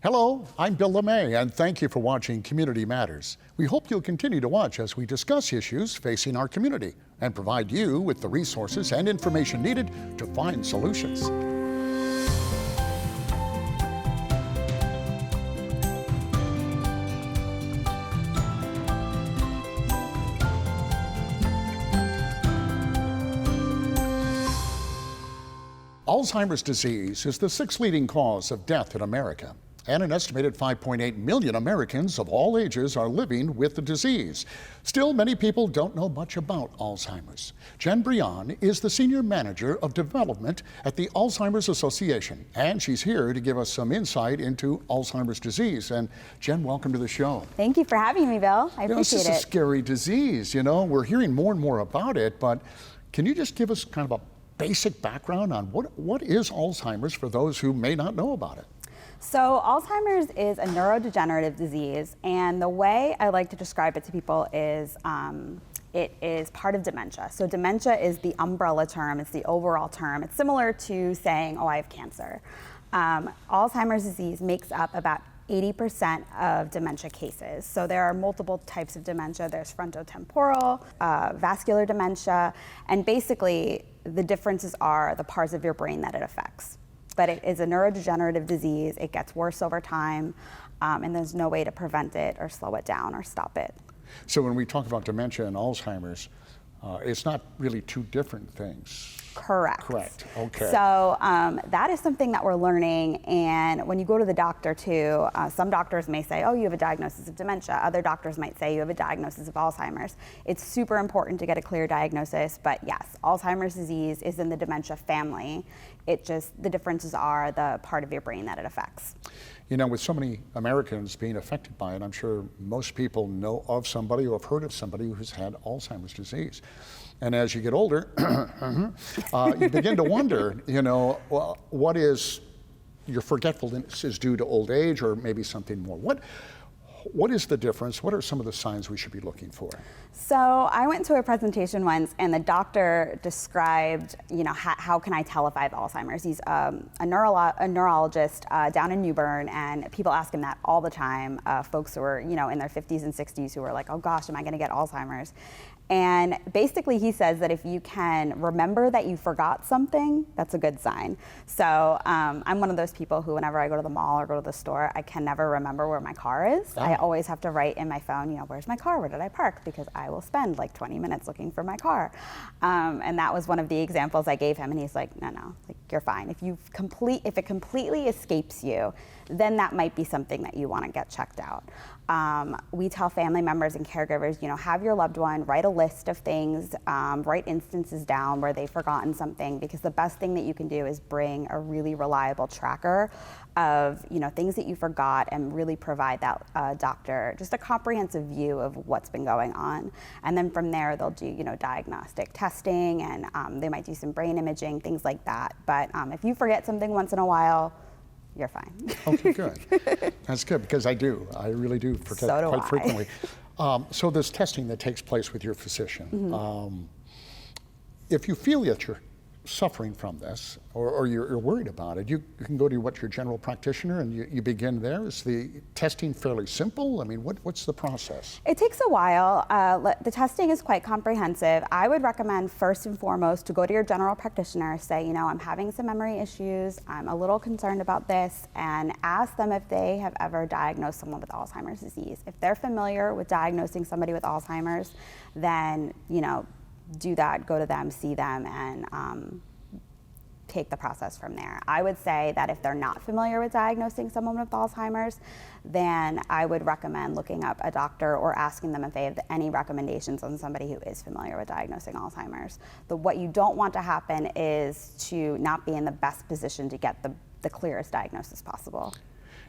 Hello, I'm Bill LeMay, and thank you for watching Community Matters. We hope you'll continue to watch as we discuss issues facing our community and provide you with the resources and information needed to find solutions. Alzheimer's disease is the sixth leading cause of death in America, and an estimated 5.8 million Americans of all ages are living with the disease. Still, many people don't know much about Alzheimer's. Jenn Briand is the Senior Manager of Development at the Alzheimer's Association, and she's here to give us some insight into Alzheimer's disease. And Jenn, welcome to the show. Thank you for having me, Bill. I appreciate it. This is a scary disease, we're hearing more and more about it, but can you just give us kind of a basic background on what is Alzheimer's for those who may not know about it? So Alzheimer's is a neurodegenerative disease, and the way I like to describe it to people is it is part of dementia. So dementia is the umbrella term, it's the overall term. It's similar to saying, oh, I have cancer. Alzheimer's disease makes up about 80% of dementia cases. So there are multiple types of dementia. There's frontotemporal, vascular dementia, and basically the differences are the parts of your brain that it affects. But it is a neurodegenerative disease. It gets worse over time, and there's no way to prevent it or slow it down or stop it. So when we talk about dementia and Alzheimer's, it's not really two different things. Correct. Correct, okay. So that is something that we're learning, and when you go to the doctor too, some doctors may say, oh, you have a diagnosis of dementia. Other doctors might say you have a diagnosis of Alzheimer's. It's super important to get a clear diagnosis, but yes, Alzheimer's disease is in the dementia family. The differences are the part of your brain that it affects. With so many Americans being affected by it, I'm sure most people know of somebody or have heard of somebody who's had Alzheimer's disease. And as you get older, you begin to wonder, what is your forgetfulness is due to old age or maybe something more. What is the difference? What are some of the signs we should be looking for? So I went to a presentation once, and the doctor described, how can I tell if I have Alzheimer's? He's a neurologist down in New Bern, and people ask him that all the time. Folks who are, in their 50s and 60s who are like, oh gosh, am I going to get Alzheimer's? And basically he says that if you can remember that you forgot something, that's a good sign. So I'm one of those people who whenever I go to the mall or go to the store, I can never remember where my car is. Oh. I always have to write in my phone, where's my car? Where did I park? Because I will spend like 20 minutes looking for my car. And that was one of the examples I gave him, and he's like, no, you're fine. If it completely escapes you, then that might be something that you want to get checked out. We tell family members and caregivers, have your loved one write a list of things, write instances down where they've forgotten something, because the best thing that you can do is bring a really reliable tracker of things that you forgot and really provide that doctor just a comprehensive view of what's been going on. And then from there they'll do diagnostic testing, and they might do some brain imaging, things like that. But if you forget something once in a while, you're fine. Okay, good. That's good, because I really do forget quite frequently. So this testing that takes place with your physician, mm-hmm. If you feel that you're suffering from this or you're worried about it, you can go to your general practitioner and you begin there. Is the testing fairly simple? I mean, what's the process? It takes a while. The testing is quite comprehensive. I would recommend first and foremost to go to your general practitioner, say, I'm having some memory issues, I'm a little concerned about this, and ask them if they have ever diagnosed someone with Alzheimer's disease. If they're familiar with diagnosing somebody with Alzheimer's, then, do that, go to them, see them, and take the process from there. I would say that if they're not familiar with diagnosing someone with Alzheimer's, then I would recommend looking up a doctor or asking them if they have any recommendations on somebody who is familiar with diagnosing Alzheimer's. What you don't want to happen is to not be in the best position to get the clearest diagnosis possible.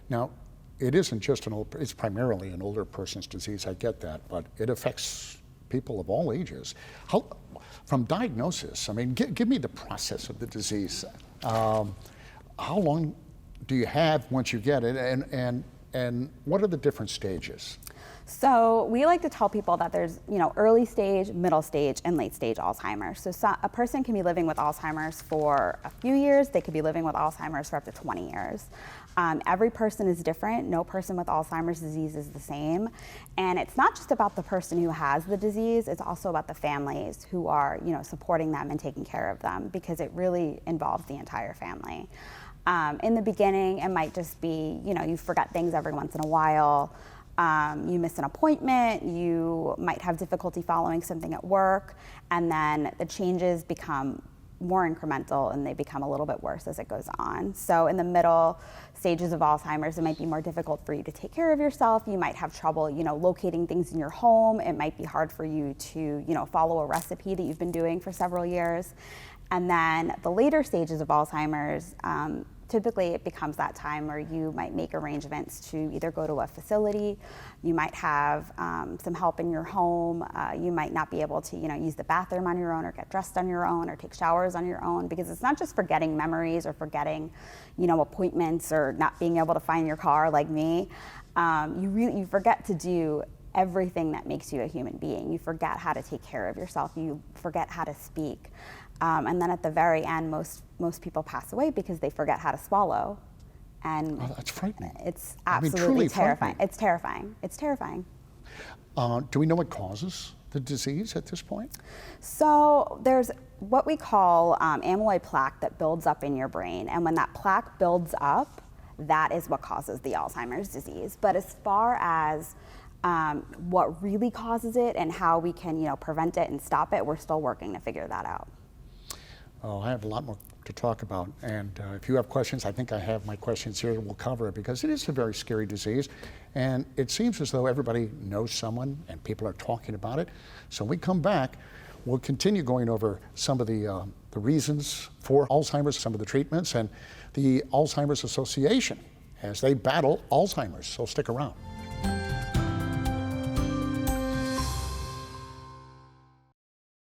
Now, it isn't just it's primarily an older person's disease, I get that, but it affects people of all ages. From diagnosis, give me the process of the disease. How long do you have once you get it, and what are the different stages? So we like to tell people that there's, early stage, middle stage, and late stage Alzheimer's. So a person can be living with Alzheimer's for a few years. They could be living with Alzheimer's for up to 20 years. Every person is different. No person with Alzheimer's disease is the same. And it's not just about the person who has the disease, it's also about the families who are, supporting them and taking care of them, because it really involves the entire family. In the beginning, it might just be, you forget things every once in a while. You miss an appointment, you might have difficulty following something at work, and then the changes become more incremental and they become a little bit worse as it goes on. So in the middle stages of Alzheimer's, it might be more difficult for you to take care of yourself. You might have trouble, locating things in your home. It might be hard for you to, follow a recipe that you've been doing for several years. And then the later stages of Alzheimer's, typically it becomes that time where you might make arrangements to either go to a facility, you might have some help in your home, you might not be able to use the bathroom on your own or get dressed on your own or take showers on your own, because it's not just forgetting memories or forgetting appointments or not being able to find your car like me. You forget to do everything that makes you a human being. You forget how to take care of yourself, you forget how to speak. And then at the very end, most people pass away because they forget how to swallow. And that's frightening. It's absolutely terrifying. It's terrifying. It's terrifying. Do we know what causes the disease at this point? So there's what we call amyloid plaque that builds up in your brain. And when that plaque builds up, that is what causes the Alzheimer's disease. But as far as what really causes it and how we can prevent it and stop it, we're still working to figure that out. Oh, I have a lot more to talk about, and if you have questions, I think I have my questions here. We'll cover it because it is a very scary disease, and it seems as though everybody knows someone and people are talking about it. So when we come back, we'll continue going over some of the reasons for Alzheimer's, some of the treatments, and the Alzheimer's Association as they battle Alzheimer's. So stick around.